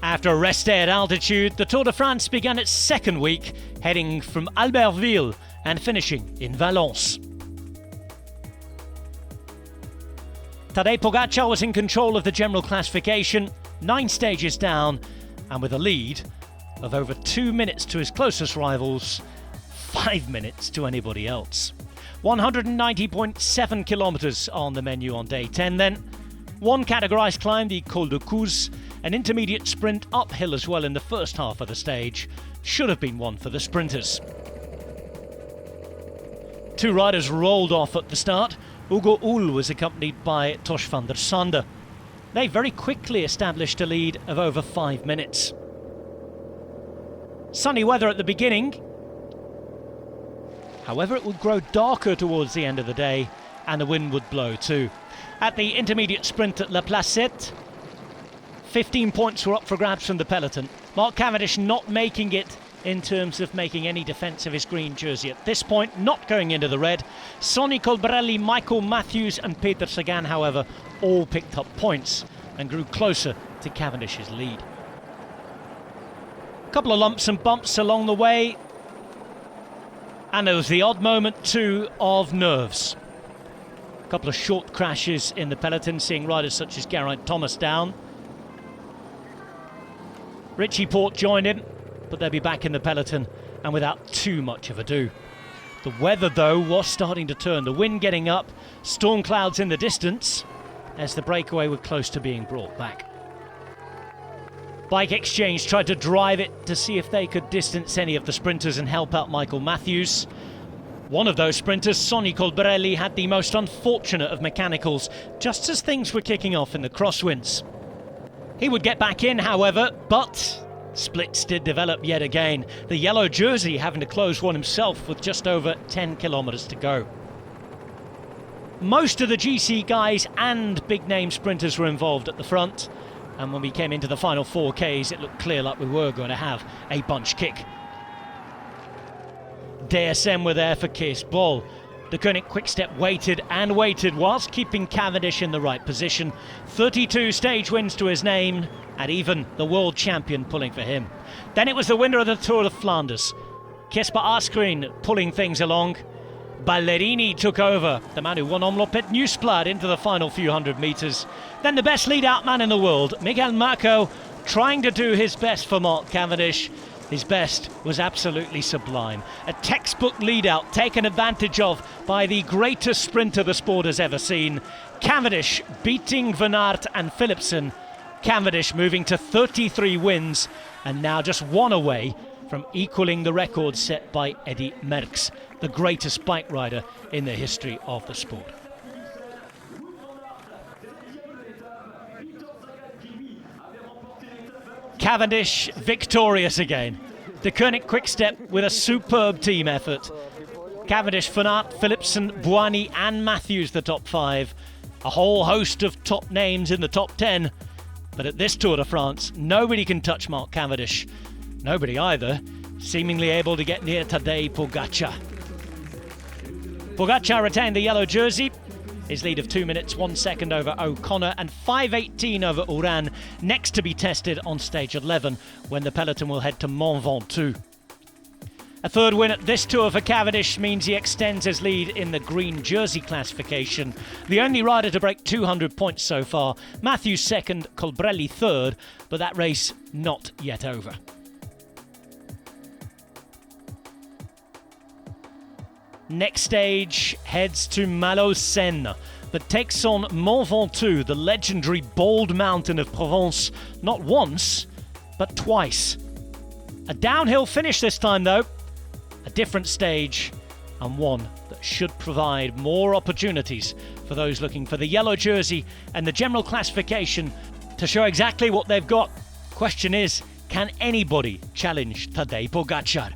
After a rest day at altitude, the Tour de France began its second week, heading from Albertville and finishing in Valence. Tadej Pogačar was in control of the general classification, 9 stages down, and with a lead of over 2 minutes to his closest rivals, 5 minutes to anybody else. 190.7 kilometres on the menu on day 10 then. One categorised climb, the Col de Couz, an intermediate sprint uphill as well in the first half of the stage, should have been one for the sprinters. 2 riders rolled off at the start. Hugo Ull was accompanied by Tosh van der Sande. They very quickly established a lead of over 5 minutes. Sunny weather at the beginning. However, it would grow darker towards the end of the day and the wind would blow too. At the intermediate sprint at La Placette, 15 points were up for grabs from the peloton. Mark Cavendish not making it in terms of making any defence of his green jersey at this point, not going into the red. Sonny Colbrelli, Michael Matthews and Peter Sagan, however, all picked up points and grew closer to Cavendish's lead. A couple of lumps and bumps along the way, and there was the odd moment too of nerves. A couple of short crashes in the peloton, seeing riders such as Geraint Thomas down. Richie Porte joined him, but they'll be back in the peloton and without too much of ado. The weather though was starting to turn, the wind getting up, storm clouds in the distance as the breakaway were close to being brought back. Bike Exchange tried to drive it to see if they could distance any of the sprinters and help out Michael Matthews. One of those sprinters, Sonny Colbrelli, had the most unfortunate of mechanicals just as things were kicking off in the crosswinds. He would get back in, however, but splits did develop yet again. The yellow jersey having to close one himself with just over 10 kilometres to go. Most of the GC guys and big name sprinters were involved at the front, and when we came into the final 4Ks it looked clear like we were going to have a bunch kick. DSM were there for Kees Bol. The Koenig Quick-Step waited and waited whilst keeping Cavendish in the right position. 32 stage wins to his name, and even the world champion pulling for him. Then it was the winner of the Tour of Flanders, Jesper Asgreen, pulling things along. Ballerini took over, the man who won Omloop Nieuwsblad, into the final few hundred metres. Then the best lead-out man in the world, Miguel Marco, trying to do his best for Mark Cavendish. His best was absolutely sublime. A textbook lead-out taken advantage of by the greatest sprinter the sport has ever seen. Cavendish beating Van Aert and Philipsen. Cavendish moving to 33 wins and now just one away from equaling the record set by Eddy Merckx, the greatest bike rider in the history of the sport. Cavendish victorious again. The Koenig Quick-Step with a superb team effort. Cavendish, Van Aert, Philipsen, Buani and Matthews the top 5. A whole host of top names in the top 10. But at this Tour de France, nobody can touch Mark Cavendish. Nobody either seemingly able to get near Tadej Pogačar. Pogačar retained the yellow jersey. His lead of 2 minutes, 1 second over O'Connor and 5:18 over Uran, next to be tested on stage 11 when the peloton will head to Mont Ventoux. A third win at this Tour for Cavendish means he extends his lead in the green jersey classification. The only rider to break 200 points so far. Matthews second, Colbrelli third, but that race not yet over. Next stage heads to Malaucène, but takes on Mont Ventoux, the legendary bald mountain of Provence, not once, but twice. A downhill finish this time though, a different stage, and one that should provide more opportunities for those looking for the yellow jersey and the general classification to show exactly what they've got. Question is, can anybody challenge Tadej Pogačar?